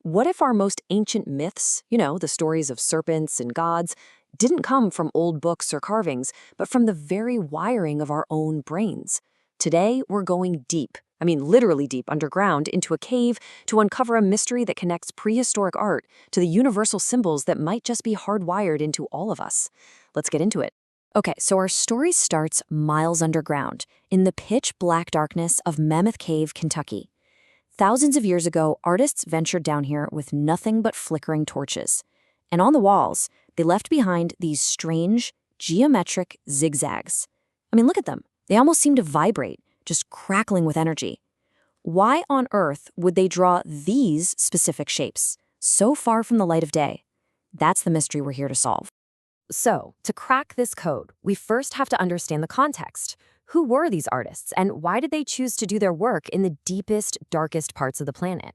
What if our most ancient myths, the stories of serpents and gods, didn't come from old books or carvings, but from the very wiring of our own brains? Today, we're going deep, literally deep underground, into a cave to uncover a mystery that connects prehistoric art to the universal symbols that might just be hardwired into all of us. Let's get into it. Okay, so our story starts miles underground, in the pitch-black darkness of Mammoth Cave, Kentucky. Thousands of years ago, artists ventured down here with nothing but flickering torches. And on the walls, they left behind these strange, geometric zigzags. Look at them. They almost seem to vibrate, just crackling with energy. Why on earth would they draw these specific shapes, so far from the light of day? That's the mystery we're here to solve. So, to crack this code, we first have to understand the context. Who were these artists, and why did they choose to do their work in the deepest, darkest parts of the planet?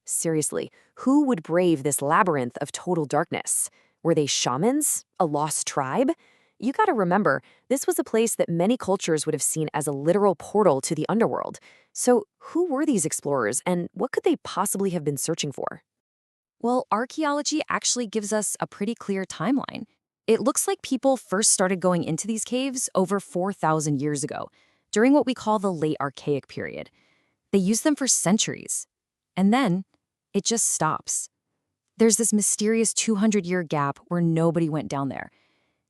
Seriously, who would brave this labyrinth of total darkness? Were they shamans? A lost tribe? You gotta remember, this was a place that many cultures would have seen as a literal portal to the underworld. So, who were these explorers, and what could they possibly have been searching for? Well, archaeology actually gives us a pretty clear timeline. It looks like people first started going into these caves over 4,000 years ago, during what we call the late Archaic period. They used them for centuries. And then, it just stops. There's this mysterious 200-year gap where nobody went down there.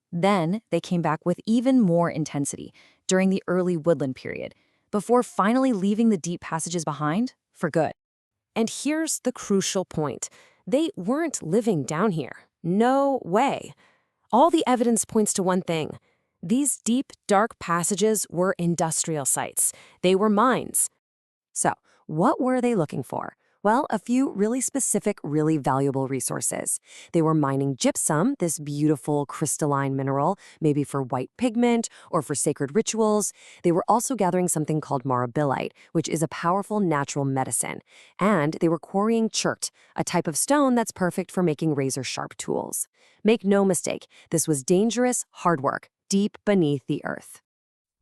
Then, they came back with even more intensity during the early woodland period, before finally leaving the deep passages behind for good. And here's the crucial point. They weren't living down here. No way. All the evidence points to one thing. These deep, dark passages were industrial sites. They were mines. So, what were they looking for? Well, a few really specific, really valuable resources. They were mining gypsum, this beautiful crystalline mineral, maybe for white pigment or for sacred rituals. They were also gathering something called marabilite, which is a powerful natural medicine. And they were quarrying chert, a type of stone that's perfect for making razor-sharp tools. Make no mistake, this was dangerous, hard work, deep beneath the earth.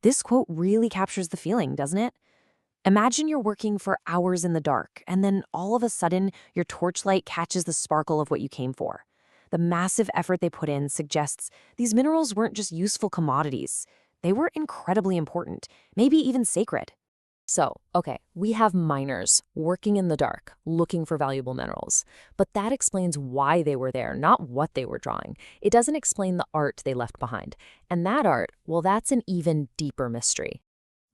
This quote really captures the feeling, doesn't it? Imagine you're working for hours in the dark, and then all of a sudden, your torchlight catches the sparkle of what you came for. The massive effort they put in suggests these minerals weren't just useful commodities. They were incredibly important, maybe even sacred. So, okay, we have miners working in the dark, looking for valuable minerals. But that explains why they were there, not what they were drawing. It doesn't explain the art they left behind. And that art, well, that's an even deeper mystery.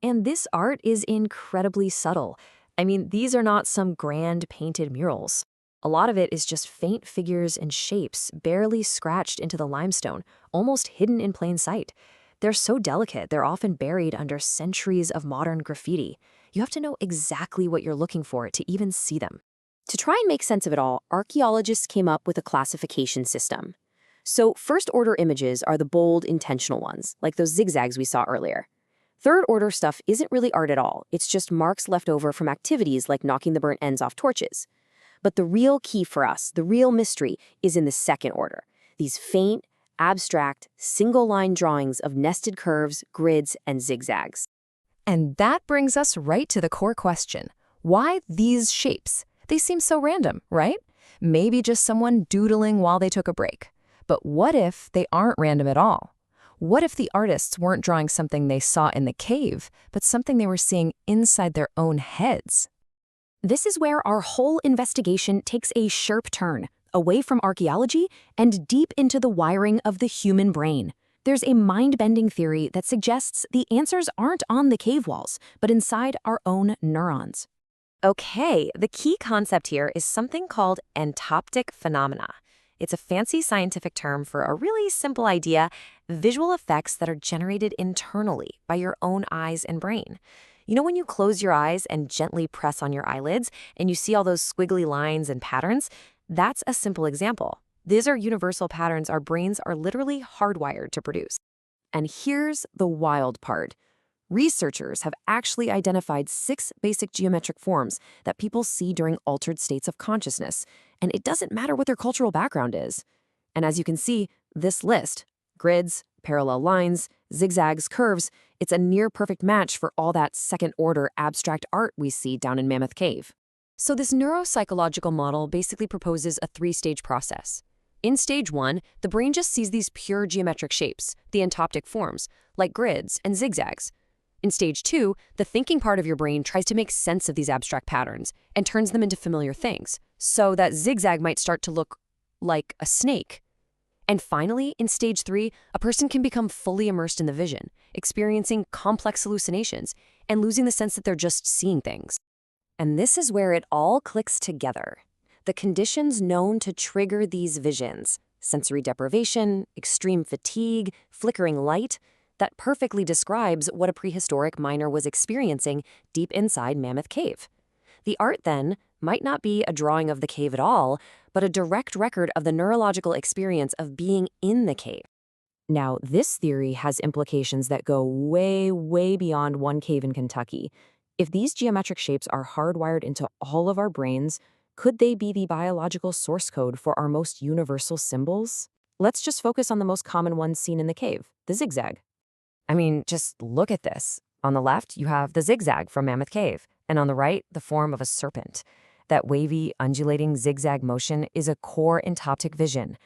And this art is incredibly subtle. These are not some grand painted murals. A lot of it is just faint figures and shapes barely scratched into the limestone, almost hidden in plain sight. They're so delicate, they're often buried under centuries of modern graffiti. You have to know exactly what you're looking for to even see them. To try and make sense of it all, archaeologists came up with a classification system. So first-order images are the bold, intentional ones, like those zigzags we saw earlier. Third-order stuff isn't really art at all. It's just marks left over from activities like knocking the burnt ends off torches. But the real key for us, the real mystery, is in the second order. These faint, abstract, single-line drawings of nested curves, grids, and zigzags. And that brings us right to the core question. Why these shapes? They seem so random, right? Maybe just someone doodling while they took a break. But what if they aren't random at all? What if the artists weren't drawing something they saw in the cave, but something they were seeing inside their own heads? This is where our whole investigation takes a sharp turn, away from archaeology and deep into the wiring of the human brain. There's a mind-bending theory that suggests the answers aren't on the cave walls, but inside our own neurons. Okay, the key concept here is something called entoptic phenomena. It's a fancy scientific term for a really simple idea, visual effects that are generated internally by your own eyes and brain. When you close your eyes and gently press on your eyelids and you see all those squiggly lines and patterns? That's a simple example. These are universal patterns our brains are literally hardwired to produce. And here's the wild part. Researchers have actually identified 6 basic geometric forms that people see during altered states of consciousness, and it doesn't matter what their cultural background is. And as you can see, this list, grids, parallel lines, zigzags, curves, it's a near-perfect match for all that second-order abstract art we see down in Mammoth Cave. So this neuropsychological model basically proposes a three-stage process. In stage 1, the brain just sees these pure geometric shapes, the entoptic forms, like grids and zigzags. In stage 2, the thinking part of your brain tries to make sense of these abstract patterns and turns them into familiar things, so that zigzag might start to look like a snake. And finally, in stage 3, a person can become fully immersed in the vision, experiencing complex hallucinations and losing the sense that they're just seeing things. And this is where it all clicks together. The conditions known to trigger these visions, sensory deprivation, extreme fatigue, flickering light, that perfectly describes what a prehistoric miner was experiencing deep inside Mammoth Cave. The art, then, might not be a drawing of the cave at all, but a direct record of the neurological experience of being in the cave. Now, this theory has implications that go way, way beyond one cave in Kentucky. If these geometric shapes are hardwired into all of our brains, could they be the biological source code for our most universal symbols? Let's just focus on the most common ones seen in the cave, the zigzag. I mean, just look at this. On the left, you have the zigzag from Mammoth Cave, and on the right, the form of a serpent. That wavy, undulating zigzag motion is a core entoptic vision.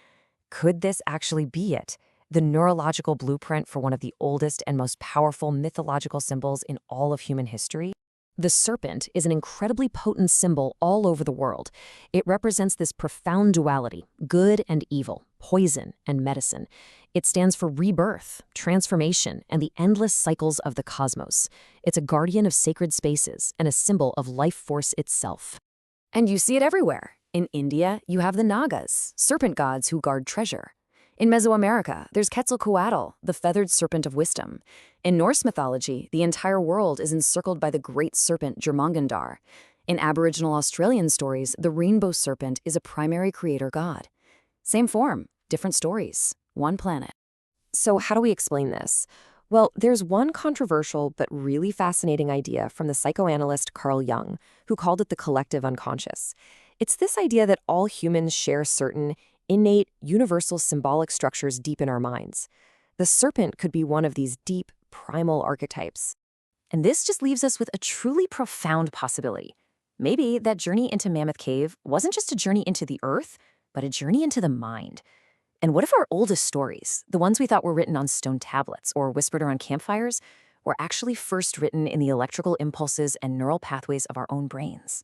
Could this actually be it? The neurological blueprint for one of the oldest and most powerful mythological symbols in all of human history? The serpent is an incredibly potent symbol all over the world. It represents this profound duality, good and evil, poison and medicine. It stands for rebirth, transformation, and the endless cycles of the cosmos. It's a guardian of sacred spaces and a symbol of life force itself. And you see it everywhere. In India, you have the Nagas, serpent gods who guard treasure. In Mesoamerica, there's Quetzalcoatl, the feathered serpent of wisdom. In Norse mythology, the entire world is encircled by the great serpent Jurmungandr. In Aboriginal Australian stories, the rainbow serpent is a primary creator god. Same form, different stories, one planet. So how do we explain this? Well, there's one controversial but really fascinating idea from the psychoanalyst Carl Jung, who called it the collective unconscious. It's this idea that all humans share certain innate, universal symbolic structures deep in our minds. The serpent could be one of these deep, primal archetypes. And this just leaves us with a truly profound possibility. Maybe that journey into Mammoth Cave wasn't just a journey into the earth, but a journey into the mind. And what if our oldest stories, the ones we thought were written on stone tablets or whispered around campfires, were actually first written in the electrical impulses and neural pathways of our own brains?